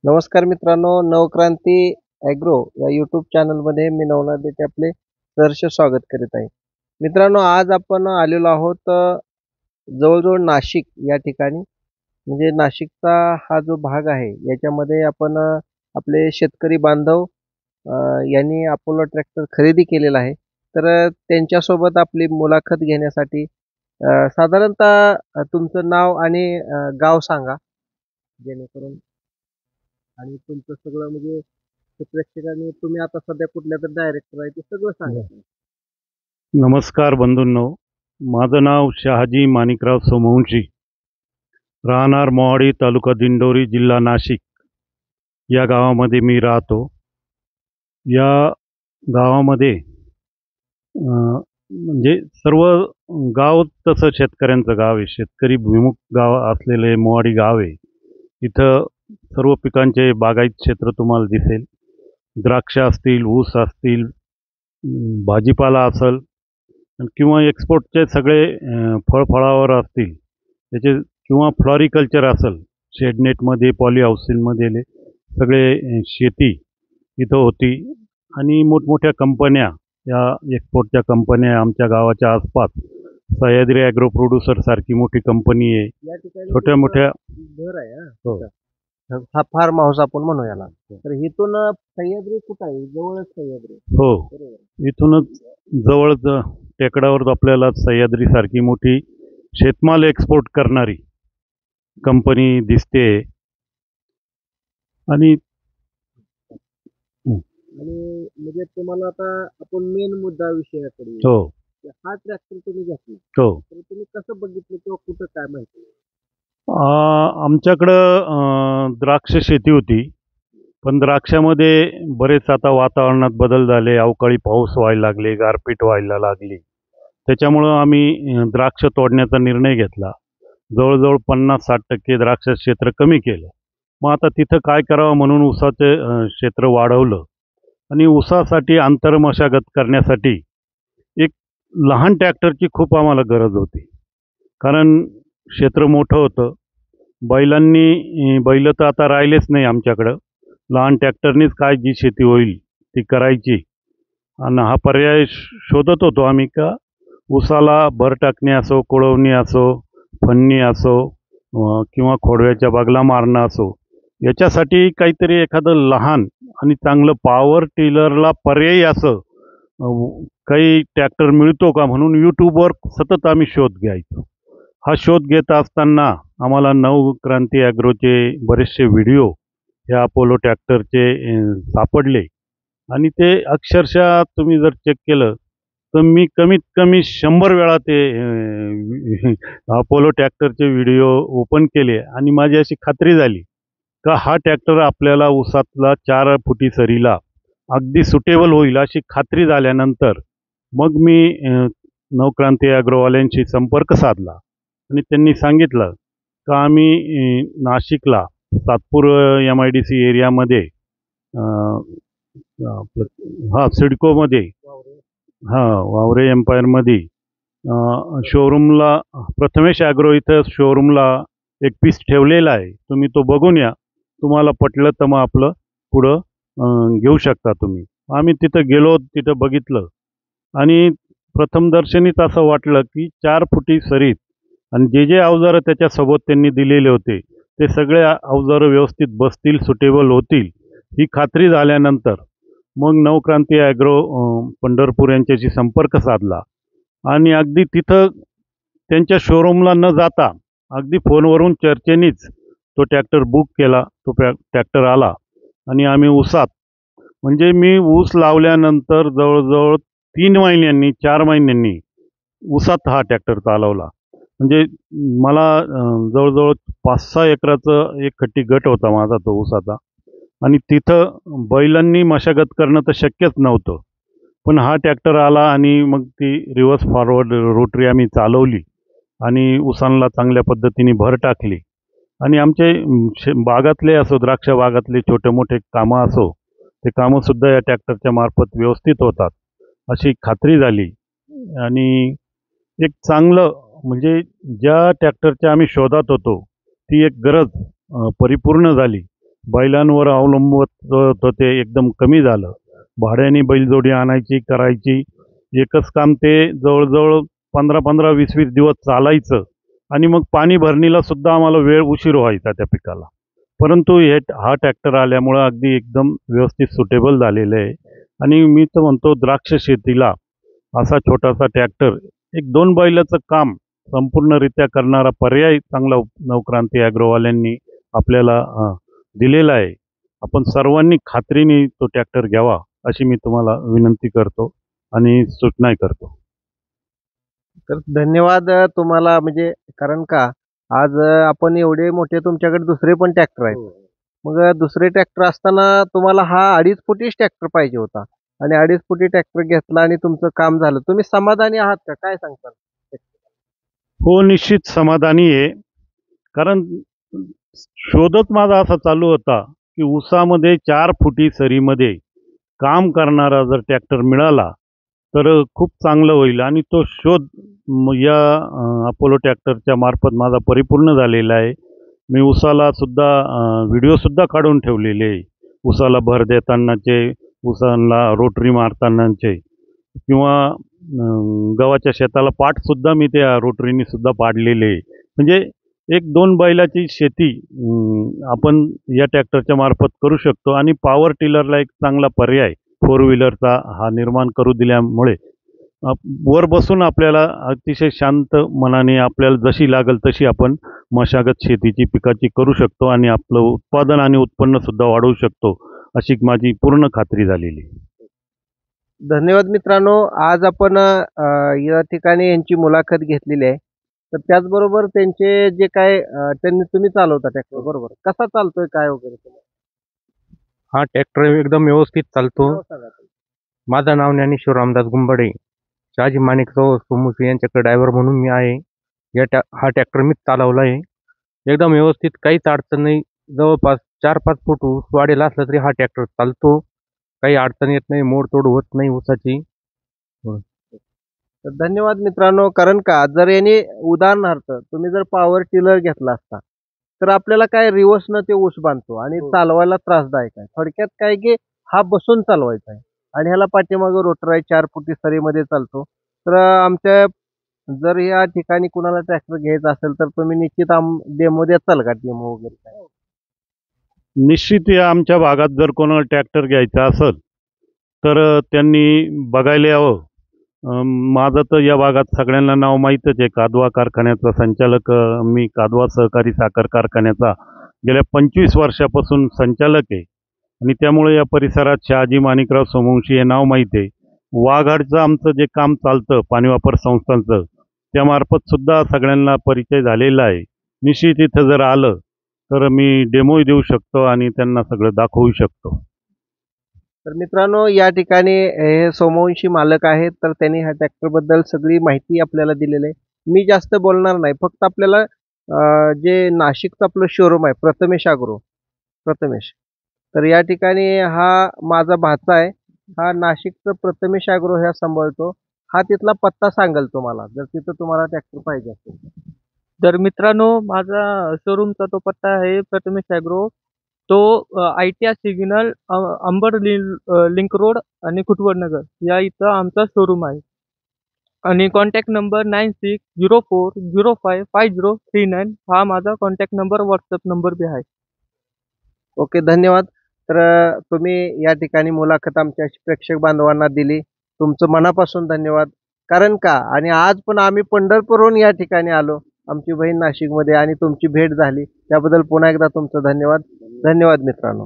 नमस्कार मित्रांनो, नवक्रांती ॲग्रो या यूट्यूब चॅनलमध्ये मी नवनाथ देते आपले सहर्ष स्वागत करीत आहे. मित्रांनो, आज आपण आलेलो आहोत जवळजवळ नाशिक या ठिकाणी. म्हणजे नाशिकचा हा जो भाग आहे याच्यामध्ये आपण आपले शेतकरी बांधव यांनी अपोलो ट्रॅक्टर खरेदी केलेला आहे. तर त्यांच्यासोबत आपली मुलाखत घेण्यासाठी साधारणतः तुमचं नाव आणि गाव सांगा, जेणेकरून आणि तुमचं सगळं म्हणजे ते प्रेक्षकांनी तुम्ही आता सध्या कुठल्या तर डायरेक्टर आहे ते सगळं सांगा. नमस्कार बंधूंनो, माझं नाव शहाजी माणिकराव सोमवंशी, राहणार मोहाडी, तालुका दिंडोरी, जिल्हा नाशिक या गावामध्ये मी राहतो. या गावामध्ये म्हणजे सर्व गाव तसं शेतकऱ्यांचं गाव आहे. शेतकरी विमुख गाव असलेले मोहाडी गाव आहे. इथं सर्व पिकांचे बागायत क्षेत्र तुम्हाला दिसेल. द्राक्ष असतील, ऊस असतील, भाजीपाला असेल किंवा एक्सपोर्टचे सगळे फळफळावर असतील त्याचे, किंवा फ्लॉरिकल्चर असेल, शेडनेटमध्ये, पॉली हाऊसिंगमध्ये सगळे शेती इथं होती. आणि मोठमोठ्या कंपन्या, या एक्सपोर्टच्या कंपन्या आमच्या गावाच्या आसपास, सह्याद्री ॲग्रो प्रोड्युसर सारखी मोठी कंपनी आहे. या ठिकाणी छोट्या मोठ्या घर आहे हो. हा फार्म हाऊस आपण म्हणू याला. तर इथून सह्याद्री कुठं आहे? जवळच सह्याद्री. हो, बरोबर. इथूनच जवळच टेकडावर आपल्याला सह्याद्री सारखी मोठी शेतमाल एक्सपोर्ट करणारी कंपनी दिसते. आणि आणि म्हणजे तुम्हाला आता आपण मेन मुद्दा विषयाकडे येऊ. हो हा ट्रॅक्टर तुम्ही घेतला, हो तर तुम्ही कसं बघितलं किंवा कुठं काय माहिती? आमच्याकडं द्राक्ष शेती होती, पण द्राक्षामध्ये बरेच आता वातावरणात बदल झाले. अवकाळी पाऊस व्हायला लागले, गारपीट व्हायला लागली. त्याच्यामुळं आम्ही द्राक्ष तोडण्याचा निर्णय घेतला. जवळजवळ 50-60% द्राक्ष क्षेत्र कमी केलं. मग आता तिथं काय करावं म्हणून ऊसाचे क्षेत्र वाढवलं. आणि ऊसासाठी आंतरमशागत करण्यासाठी एक लहान ट्रॅक्टरची खूप आम्हाला गरज होती. कारण क्षेत्र मोठं होतं. बैल तर आता राहिलेच नाही आमच्याकडं. लहान ट्रॅक्टरनीच काय जी शेती होईल ती करायची. आणि हा पर्याय शोधत होतो आम्ही, का ऊसाला भर टाकणे असो, कोळवणी असो, फन्नी असो, किंवा खोडव्याच्या बागला मारणं असो, याच्यासाठी काहीतरी एखादं लहान आणि चांगलं पॉवर टिलरला पर्यायी असं काही ट्रॅक्टर मिळतो का म्हणून यूट्यूबवर सतत आम्ही शोध घ्यायचो. हा शोध घेत असताना आम्हाला नवक्रांती ॲग्रोचे बरेचसे व्हिडिओ या अपोलो ट्रॅक्टरचे सापडले. आणि ते अक्षरशः तुम्ही जर चेक केलं तर मी कमीत कमी 100 वेळा ते अपोलो ट्रॅक्टरचे व्हिडिओ ओपन केले. आणि माझी अशी खात्री झाली का हा ट्रॅक्टर आपल्याला ऊसातला 4 फुटी सरीला अगदी सुटेबल होईल. अशी खात्री झाल्यानंतर मग मी नवक्रांती ॲग्रोवाल्यांशी संपर्क साधला. आणि त्यांनी सांगितलं का आम्ही नाशिकला सातपूर MIDC एरियामध्ये सिडकोमध्ये, वावरे एम्पायरमध्ये शोरूमला, प्रथमेश ॲग्रो इथं शोरूमला एक पीस ठेवलेला आहे. तुम्ही तो बघून या. तुम्हाला पटलं तर मग आपलं पुढं घेऊ शकता तुम्ही. आम्ही तिथं गेलो, तिथं बघितलं आणि प्रथमदर्शनीच असं वाटलं की 4 फुटी सरीत आणि जे अवजारं त्याच्यासोबत त्यांनी दिलेले होते ते सगळे अवजारं व्यवस्थित बसतील, सुटेबल होतील, ही खात्री झाल्यानंतर मग नवक्रांती ॲग्रो पंढरपूर यांच्याशी संपर्क साधला. आणि अगदी तिथं त्यांच्या शोरूमला न जाता अगदी फोनवरून चर्चेनीच तो ट्रॅक्टर बुक केला. तो ट्रॅक्टर आला आणि आम्ही ऊसात, म्हणजे मी ऊस लावल्यानंतर जवळजवळ 3 महिन्यांनी, 4 महिन्यांनी ऊसात हा ट्रॅक्टर चालवला. म्हणजे मला जवळजवळ 5-6 एकराचं एक खट्टी गट होता माझा तो ऊसाचा. आणि तिथं बैलांनी मशागत करणं तर शक्यच नव्हतं. पण हा ट्रॅक्टर आला आणि मग ती रिव्हर्स फॉरवर्ड रोटरी आम्ही चालवली आणि ऊसांना चांगल्या पद्धतीने भर टाकली. आणि आमचे बागातले असो, द्राक्ष बागातले छोटे मोठे कामं असो, ते कामंसुद्धा या ट्रॅक्टरच्या मार्फत व्यवस्थित होतात अशी खात्री झाली. आणि एक चांगलं, म्हणजे ज्या ट्रॅक्टरच्या आम्ही शोधात होतो ती एक गरज परिपूर्ण झाली. बैलांवर अवलंबत होतं ते एकदम कमी झालं. भाड्याने बैलजोडी आणायची, करायची. एकच काम ते जवळजवळ 15-15, 20-20 दिवस चालायचं आणि मग पाणी भरणीला सुद्धा आम्हाला वेळ उशीर व्हायचा त्या पिकाला. परंतु हा ट्रॅक्टर आल्यामुळं अगदी एकदम व्यवस्थित सुटेबल झालेलं आहे. आणि मी तर म्हणतो द्राक्ष शेतीला असा छोटासा ट्रॅक्टर, एक 2 बैलाचं काम संपूर्णरित्या करणारा पर्याय चांगला नवक्रांती ॲग्रोवाल्यांनी आपल्याला दिलेला आहे. आपण सर्वांनी खात्रीने तो ट्रॅक्टर घ्यावा अशी मी तुम्हाला विनंती करतो आणि सूचनाही करतो. तर धन्यवाद तुम्हाला, म्हणजे कारण का आज आपण एवढे मोठे तुमच्याकडे दुसरे पण ट्रॅक्टर आहेत. मग दुसरे ट्रॅक्टर असताना तुम्हाला हा 2.5 फुटीच ट्रॅक्टर पाहिजे होता आणि 2.5 फुटी ट्रॅक्टर घेतला आणि तुमचं काम झालं. तुम्ही समाधानी आहात का? काय सांगताल? हो, निश्चित समाधानी आहे. कारण शोधच माझा असा चालू होता की ऊसामध्ये 4 फुटी सरीमध्ये काम करणारा जर ट्रॅक्टर मिळाला तर खूप चांगलं होईल. आणि तो शोध या अपोलो ट्रॅक्टरच्या मार्फत माझा परिपूर्ण झालेला आहे. मी ऊसाला सुद्धा व्हिडिओसुद्धा काढून ठेवलेले आहे. ऊसाला भर देतानाचे, ऊसाला रोटरी मारतानाचे किंवा गव्हाच्या शेताला पाटसुद्धा मी त्या रोटरीने सुद्धा पाडलेले आहे. म्हणजे 1-2 बैलाची शेती आपण या ट्रॅक्टरच्या मार्फत करू शकतो. आणि पॉवर टिलरला एक चांगला पर्याय 4 व्हीलरचा हा निर्माण करू दिल्यामुळे वर बसून आपल्याला अतिशय शांत मनाने आपल्याला जशी लागेल तशी आपण मशागत शेतीची पिकाची करू शकतो आणि आपलं उत्पादन आणि उत्पन्नसुद्धा वाढवू शकतो, अशी माझी पूर्ण खात्री झालेली आहे. धन्यवाद मित्रांनो. आज आपण या ठिकाणी यांची मुलाखत घेतलेली आहे. तर त्याचबरोबर त्यांचे जे काय तुम्ही चालवता ट्रॅक्टर, बरोबर कसा चालतोय काय वगैरे हा ट्रॅक्टर एकदम व्यवस्थित चालतो. सांगा तुम्ही. माझं नाव ज्ञानेश्वर रामदास गुंबडे. शहाजी माणिकराव सोमुसे यांच्याकडे ड्रायव्हर म्हणून मी आहे. हा ट्रॅक्टर मीच चालवला आहे. एकदम व्यवस्थित, काहीच अडचण नाही. जवळपास 4-5 फूट ऊस वाढेला असला तरी हा ट्रॅक्टर चालतो. काही अडचण येत नाही, मोडतोड होत नाही ऊसाची. तर धन्यवाद मित्रांनो. कारण का जर यांनी उदाहरणार्थ तुम्ही जर पॉवर टिलर घेतला असता तर आपल्याला काय रिवर्सनं ते ऊस बांधतो आणि चालवायला त्रासदायक आहे. थोडक्यात काय की हा बसून चालवायचा आहे आणि ह्याला पाठीमागं रोटर आहे, 4 फुटी सरीमध्ये चालतो. तर आमच्या जर या ठिकाणी कुणाला ट्रॅक्टर घ्यायचा असेल तर तुम्ही निश्चित डेमो देताल का? डेमो वगैरे काय? निश्चित या आमच्या भागात जर कोणाला ट्रॅक्टर घ्यायचा असेल तर त्यांनी बघायला यावं. माझं तर या भागात सगळ्यांना नाव माहीतच आहे. कादवा कारखान्याचा संचालक मी. कादवा सहकारी साखर कारखान्याचा गेल्या 25 वर्षापासून संचालक आहे आणि त्यामुळे या परिसरात शहाजी माणिकराव सोमवंशी हे नाव माहीत आहे. वाघाडचं आमचं जे काम चालतं पाणी वापर संस्थांचं, त्यामार्फत सुद्धा सगळ्यांना परिचय झालेला आहे. निश्चित इथं जर आलं तर मी डेमोही देऊ शकतो आणि त्यांना सगळं दाखवू शकतो. तर मित्रांनो, या ठिकाणी हे सोमवंशी मालक आहेत. तर त्यांनी ह्या ट्रॅक्टरबद्दल सगळी माहिती आपल्याला दिलेली आहे. मी जास्त बोलणार नाही. फक्त आपल्याला जे नाशिकचं आपलं शोरूम आहे प्रथमेश ॲग्रो, प्रथमेश. तर या ठिकाणी हा माझा भाचा आहे. हा नाशिकचं प्रथमेश ॲग्रो ह्या सांभाळतो. हा तिथला पत्ता सांगेल तुम्हाला जर तिथं तुम्हाला ट्रॅक्टर पाहिजे असेल. तर मित्रांनो, माझा शोरूमचा तो पत्ता आहे प्रथमेश ॲग्रो. तो ITR signal, Ambad link road आणि खुटवड नगर या इथं आमचा शोरूम आहे. आणि कॉन्टॅक्ट नंबर 9604055039 हा माझा कॉन्टॅक्ट नंबर, व्हॉट्सअप नंबर बी आहे. ओके, धन्यवाद. तर तुम्ही या ठिकाणी मुलाखत आमच्या प्रेक्षक बांधवांना दिली. तुमचं मनापासून धन्यवाद. कारण का आणि आज पण आम्ही पंढरपूरहून या ठिकाणी आलो. आमची बहीण नाशिकमध्ये आणि तुमची भेट झाली त्याबद्दल पुन्हा एकदा तुमचं धन्यवाद. धन्यवाद मित्रांनो.